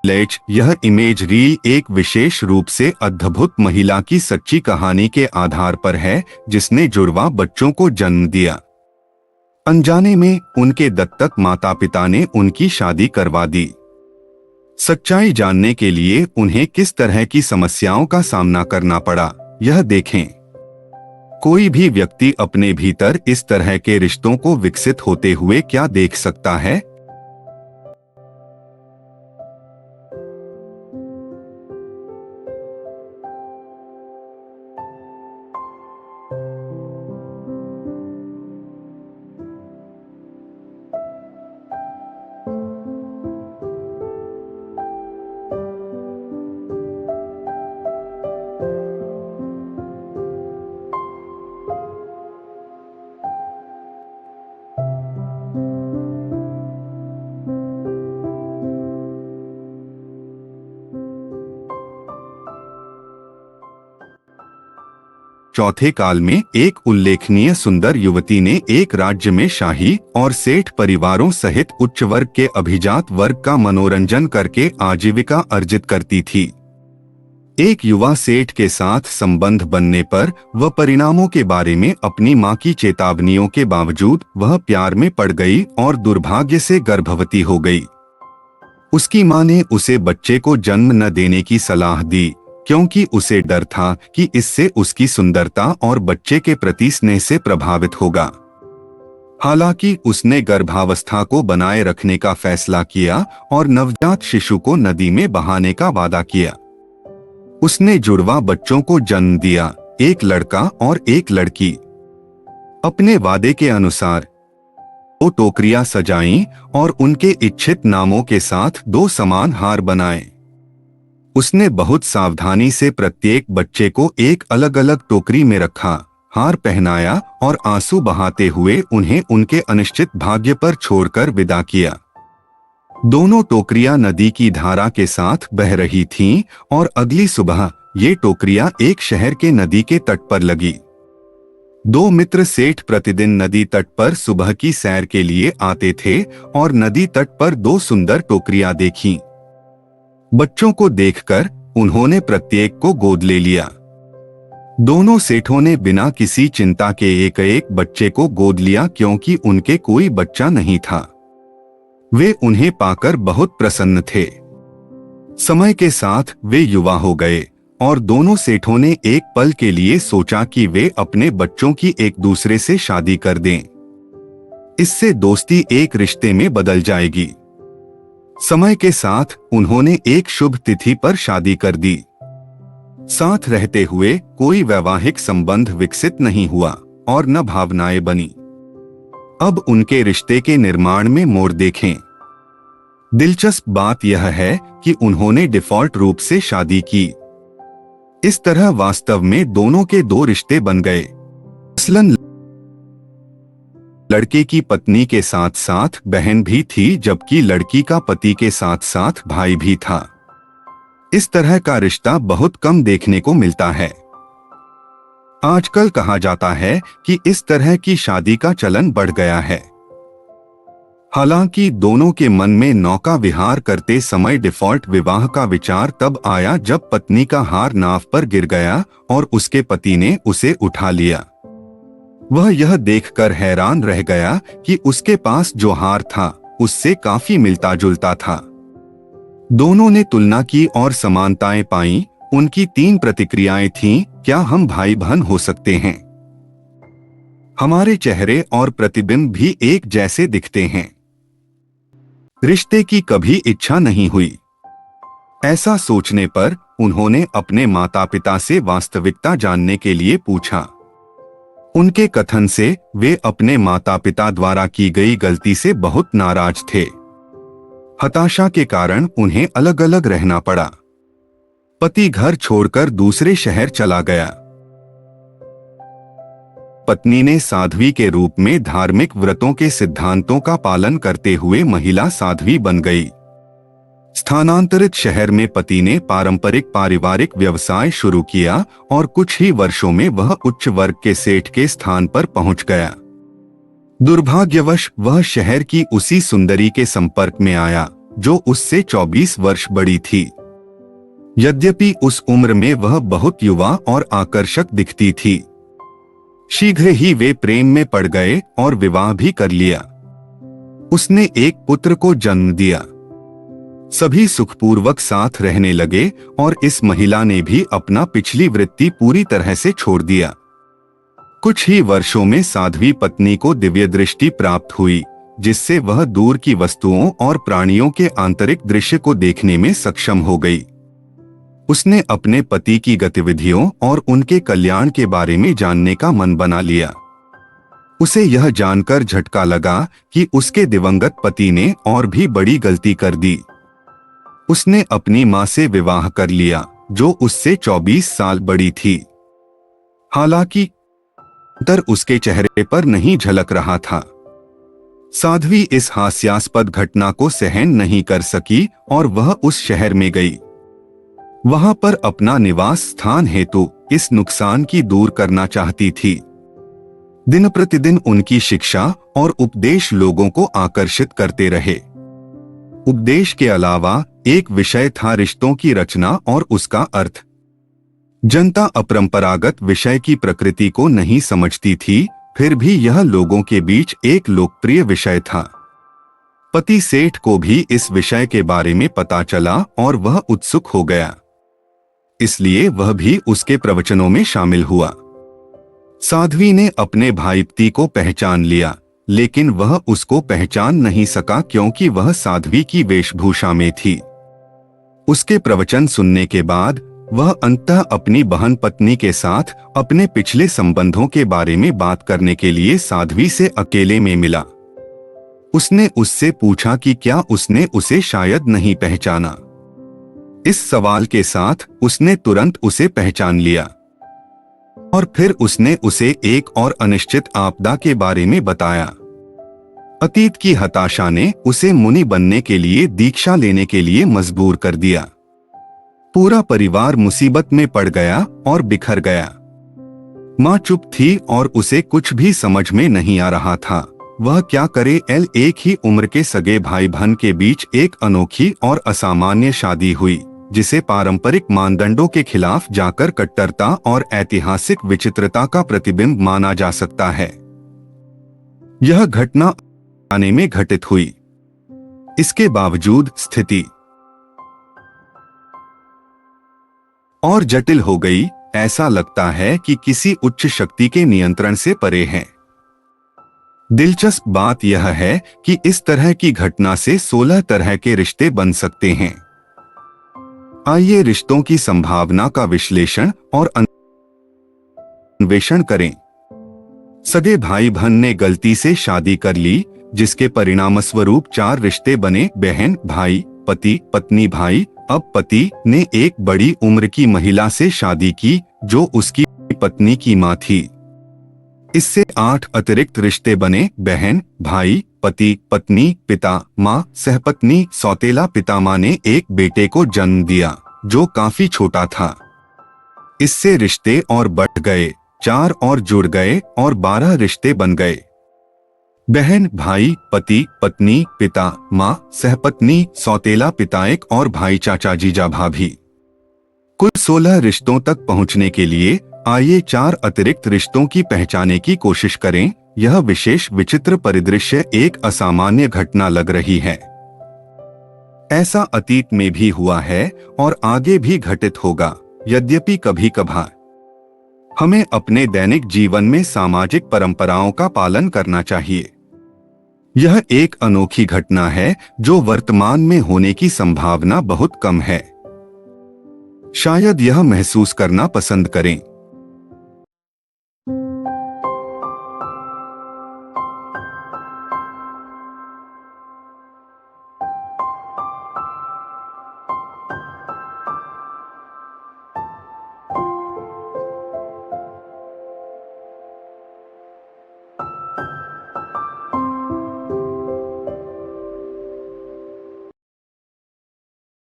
यह image reel एक विशेष रूप से अद्भुत महिला की सच्ची कहानी के आधार पर है, जिसने जुड़वा बच्चों को जन्म दिया। अनजाने में उनके दत्तक माता पिता ने उनकी शादी करवा दी। सच्चाई जानने के लिए उन्हें किस तरह की समस्याओं का सामना करना पड़ा, यह देखें। कोई भी व्यक्ति अपने भीतर इस तरह के रिश्तों को विकसित होते हुए क्या देख सकता है? चौथे काल में एक उल्लेखनीय सुंदर युवती ने एक राज्य में शाही और सेठ परिवारों सहित उच्च वर्ग के अभिजात वर्ग का मनोरंजन करके आजीविका अर्जित करती थी। एक युवा सेठ के साथ संबंध बनने पर वह परिणामों के बारे में अपनी मां की चेतावनियों के बावजूद वह प्यार में पड़ गई और दुर्भाग्य से गर्भवती हो गई। उसकी मां ने उसे बच्चे को जन्म न देने की सलाह दी, क्योंकि उसे डर था कि इससे उसकी सुंदरता और बच्चे के प्रति स्नेह से प्रभावित होगा। हालांकि उसने गर्भावस्था को बनाए रखने का फैसला किया और नवजात शिशु को नदी में बहाने का वादा किया। उसने जुड़वा बच्चों को जन्म दिया, एक लड़का और एक लड़की। अपने वादे के अनुसार वो टोकरियां सजाईं और उनके इच्छित नामों के साथ 2 समान हार बनाए। उसने बहुत सावधानी से प्रत्येक बच्चे को एक अलग अलग टोकरी में रखा, हार पहनाया और आंसू बहाते हुए उन्हें उनके अनिश्चित भाग्य पर छोड़कर विदा किया। दोनों टोकरियां नदी की धारा के साथ बह रही थीं और अगली सुबह ये टोकरियां एक शहर के नदी के तट पर लगी। 2 मित्र सेठ प्रतिदिन नदी तट पर सुबह की सैर के लिए आते थे और नदी तट पर 2 सुंदर टोकरियां देखीं। बच्चों को देखकर उन्होंने प्रत्येक को गोद ले लिया। दोनों सेठों ने बिना किसी चिंता के एक बच्चे को गोद लिया, क्योंकि उनके कोई बच्चा नहीं था। वे उन्हें पाकर बहुत प्रसन्न थे। समय के साथ वे युवा हो गए और दोनों सेठों ने एक पल के लिए सोचा कि वे अपने बच्चों की एक दूसरे से शादी कर दें। इससे दोस्ती एक रिश्ते में बदल जाएगी। समय के साथ उन्होंने एक शुभ तिथि पर शादी कर दी। साथ रहते हुए कोई वैवाहिक संबंध विकसित नहीं हुआ और न भावनाएं बनी। अब उनके रिश्ते के निर्माण में मोड़ देखें। दिलचस्प बात यह है कि उन्होंने डिफॉल्ट रूप से शादी की। इस तरह वास्तव में दोनों के 2 रिश्ते बन गए। मसलन लड़के की पत्नी के साथ साथ बहन भी थी, जबकि लड़की का पति के साथ साथ भाई भी था। इस तरह का रिश्ता बहुत कम देखने को मिलता है। आजकल कहा जाता है कि इस तरह की शादी का चलन बढ़ गया है। हालांकि दोनों के मन में नौका विहार करते समय डिफॉल्ट विवाह का विचार तब आया जब पत्नी का हार नाव पर गिर गया और उसके पति ने उसे उठा लिया। वह यह देखकर हैरान रह गया कि उसके पास जो हार था उससे काफी मिलता जुलता था। दोनों ने तुलना की और समानताएं पाईं। उनकी 3 प्रतिक्रियाएं थीं। क्या हम भाई बहन हो सकते हैं? हमारे चेहरे और प्रतिबिंब भी एक जैसे दिखते हैं। रिश्ते की कभी इच्छा नहीं हुई। ऐसा सोचने पर उन्होंने अपने माता पिता से वास्तविकता जानने के लिए पूछा। उनके कथन से वे अपने माता पिता द्वारा की गई गलती से बहुत नाराज थे। हताशा के कारण उन्हें अलग अलग रहना पड़ा। पति घर छोड़कर दूसरे शहर चला गया। पत्नी ने साध्वी के रूप में धार्मिक व्रतों के सिद्धांतों का पालन करते हुए महिला साध्वी बन गई। स्थानांतरित शहर में पति ने पारंपरिक पारिवारिक व्यवसाय शुरू किया और कुछ ही वर्षों में वह उच्च वर्ग के सेठ के स्थान पर पहुंच गया। दुर्भाग्यवश वह शहर की उसी सुंदरी के संपर्क में आया जो उससे 24 वर्ष बड़ी थी। यद्यपि उस उम्र में वह बहुत युवा और आकर्षक दिखती थी। शीघ्र ही वे प्रेम में पड़ गए और विवाह भी कर लिया। उसने एक पुत्र को जन्म दिया। सभी सुखपूर्वक साथ रहने लगे और इस महिला ने भी अपना पिछली वृत्ति पूरी तरह से छोड़ दिया। कुछ ही वर्षों में साध्वी पत्नी को दिव्य दृष्टि प्राप्त हुई, जिससे वह दूर की वस्तुओं और प्राणियों के आंतरिक दृश्य को देखने में सक्षम हो गई। उसने अपने पति की गतिविधियों और उनके कल्याण के बारे में जानने का मन बना लिया। उसे यह जानकर झटका लगा कि उसके दिवंगत पति ने और भी बड़ी गलती कर दी। उसने अपनी मां से विवाह कर लिया, जो उससे 24 साल बड़ी थी। हालांकि अंतर उसके चेहरे पर नहीं झलक रहा था। साध्वी इस हास्यास्पद घटना को सहन नहीं कर सकी और वह उस शहर में गई। वहां पर अपना निवास स्थान हेतु इस नुकसान की दूर करना चाहती थी। दिन प्रतिदिन उनकी शिक्षा और उपदेश लोगों को आकर्षित करते रहे। उपदेश के अलावा एक विषय था रिश्तों की रचना और उसका अर्थ। जनता अपरंपरागत विषय की प्रकृति को नहीं समझती थी, फिर भी यह लोगों के बीच एक लोकप्रिय विषय था। पति सेठ को भी इस विषय के बारे में पता चला और वह उत्सुक हो गया, इसलिए वह भी उसके प्रवचनों में शामिल हुआ। साध्वी ने अपने भाई पति को पहचान लिया, लेकिन वह उसको पहचान नहीं सका क्योंकि वह साध्वी की वेशभूषा में थी। उसके प्रवचन सुनने के बाद वह अंततः अपनी बहन पत्नी के साथ अपने पिछले संबंधों के बारे में बात करने के लिए साध्वी से अकेले में मिला। उसने उससे पूछा कि क्या उसने उसे शायद नहीं पहचाना। इस सवाल के साथ उसने तुरंत उसे पहचान लिया और फिर उसने उसे एक और अनिश्चित आपदा के बारे में बताया। अतीत की हताशा ने उसे मुनि बनने के लिए दीक्षा लेने के लिए मजबूर कर दिया। पूरा परिवार मुसीबत में पड़ गया और बिखर गया। मां चुप थी और उसे कुछ भी समझ में नहीं आ रहा था वह क्या करे। एक ही उम्र के सगे भाई बहन के बीच एक अनोखी और असामान्य शादी हुई, जिसे पारंपरिक मानदंडों के खिलाफ जाकर कट्टरता और ऐतिहासिक विचित्रता का प्रतिबिंब माना जा सकता है। यह घटना आने में घटित हुई। इसके बावजूद स्थिति और जटिल हो गई। ऐसा लगता है कि किसी उच्च शक्ति के नियंत्रण से परे है। दिलचस्प बात यह है कि इस तरह की घटना से 16 तरह के रिश्ते बन सकते हैं। आइए रिश्तों की संभावना का विश्लेषण और अन्वेषण करें। सगे भाई बहन ने गलती से शादी कर ली, जिसके परिणामस्वरूप 4 रिश्ते बने। बहन, भाई, पति, पत्नी, भाई। अब पति ने एक बड़ी उम्र की महिला से शादी की, जो उसकी पत्नी की मां थी। इससे 8 अतिरिक्त रिश्ते बने। बहन, भाई, पति, पत्नी, पिता, मां, सहपत्नी। सौतेला पितामह ने एक बेटे को जन्म दिया, जो काफी छोटा था। इससे रिश्ते और बढ़ गए, 4 और जुड़ गए और 12 रिश्ते बन गए। बहन, भाई, पति, पत्नी, पिता, मां, सहपत्नी, सौतेला पिता, एक और भाई, चाचा, जीजा, भाभी। कुल 16 रिश्तों तक पहुंचने के लिए आइए 4 अतिरिक्त रिश्तों की पहचाने की कोशिश करें। यह विशेष विचित्र परिदृश्य एक असामान्य घटना लग रही है। ऐसा अतीत में भी हुआ है और आगे भी घटित होगा। यद्यपि कभी कभार हमें अपने दैनिक जीवन में सामाजिक परंपराओं का पालन करना चाहिए। यह एक अनोखी घटना है जो वर्तमान में होने की संभावना बहुत कम है। शायद यह महसूस करना पसंद करें